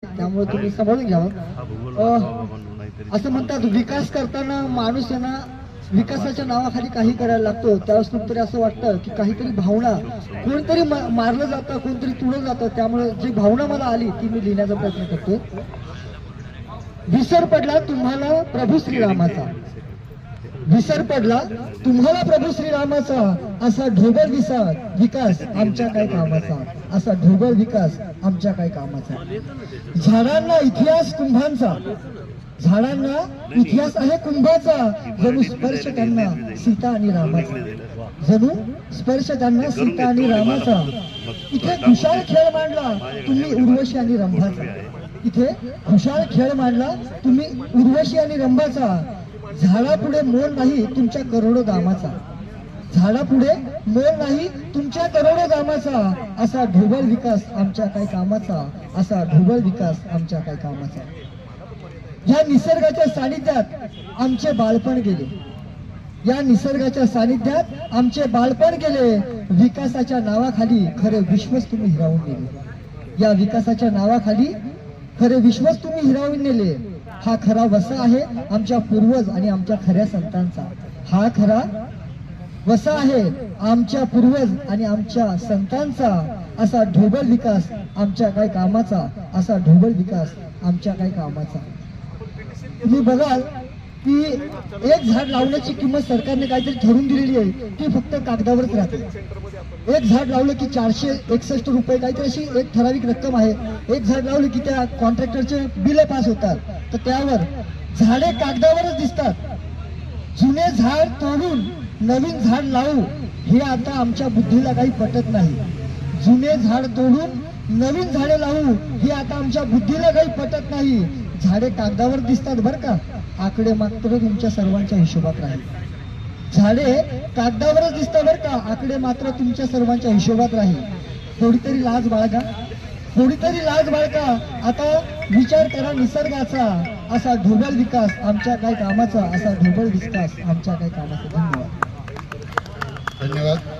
त्यामुळे तुम्ही सांभाळून घ्यावं। असं म्हणतात विकास करताना माणूस यांना विकासाच्या नावाखाली काही करायला लागतो, त्यावेळेस कुठतरी असं वाटतं की काहीतरी भावना कोणतरी मारलं जातं, कोणतरी तुडलं जातं। त्यामुळे जी भावना मला आली ती मी लिहिण्याचा प्रयत्न करतो। विसर पडला तुम्हाला प्रभू श्रीरामाचा, विसर पडला तुम्हाला प्रभू श्रीरामाचा, असा ढोबळ विकास आमच्या काय कामाचा, असा ढोबळ विकास आमच्या काय कामाचा। झाडांना इतिहास कुंभांचा, झाडांना इतिहास आहे कुंभाचा, जणू स्पर्श त्यांना सीता आणि रामाचा, जणू स्पर्श त्यांना सीता आणि रामाचा। इथे खुशाल खेळ मांडला तुम्ही उर्वशी आणि रंभाचा, इथे खुशाल खेळ मांडला तुम्ही उर्वशी आणि रंभाचा। झाडापुढे मोल नाही तुमच्या करोडो दामाचा, झाडापुढे मोल नाही तुमच्या करोडो दामाचा, असा ढोबळ विकास आमच्या काय कामाचा, असा ढोबळ विकास आमच्या काय कामाचा। या निसर्गाच्या सानिध्यात आमचे बालपण गेले, या निसर्गाच्या सानिध्यात आमचे बालपण गेले, विकासाच्या नावाखाली खरे विश्वच तुम्ही हिरावून नेले, या विकासाच्या नावाखाली खरे विश्वच तुम्ही हिरावून नेले। हा खरा वसा आहे आमच्या पूर्वज आणि आमच्या खऱ्या संतांचा, हा खरा वसा आहे आमच्या पूर्वज आणि आमच्या संतांचा, असा ढोबळ विकास आमच्या काय कामाचा, असा ढोबळ विकास आमच्या काय कामाचा। तुम्ही बघाल की एक झाड लावण्याची किंमत सरकारने काहीतरी ठरवून दिलेली आहे, ती फक्त कागदावरच राहते। एक झाड लावलं की 461 रुपये काहीतरी अशी एक ठराविक रक्कम आहे। एक झाड लावलं की त्या कॉन्ट्रॅक्टरचे बिल पास होतात, तर त्यावर झाडे कागदावरच दिसतात। जुने झाड तोडून नवीन झाड लावू हे आता आमच्या बुद्धीला काही पटत नाही, जुने झाड तोडून नवीन झाडे लावू हे आता आमच्या बुद्धीला काही पटत नाही। झाडे कागदावर दिसतात बरं का, आकडे मात्र तुमच्या सर्वांच्या हिशोबात राहील। झाडे कागदावरच दिसतात बरं का, आकडे मात्र तुमच्या सर्वांच्या हिशोबात राहील। थोडीतरी लाज बाळगा, थोडीतरी लाज बाळगा, आता विचार करा निसर्गाचा, असा ढोबळ विकास आमच्या काय कामाचा, असा ढोबळ विकास आमच्या काय कामाचा। धन्यवाद। धन्यवाद।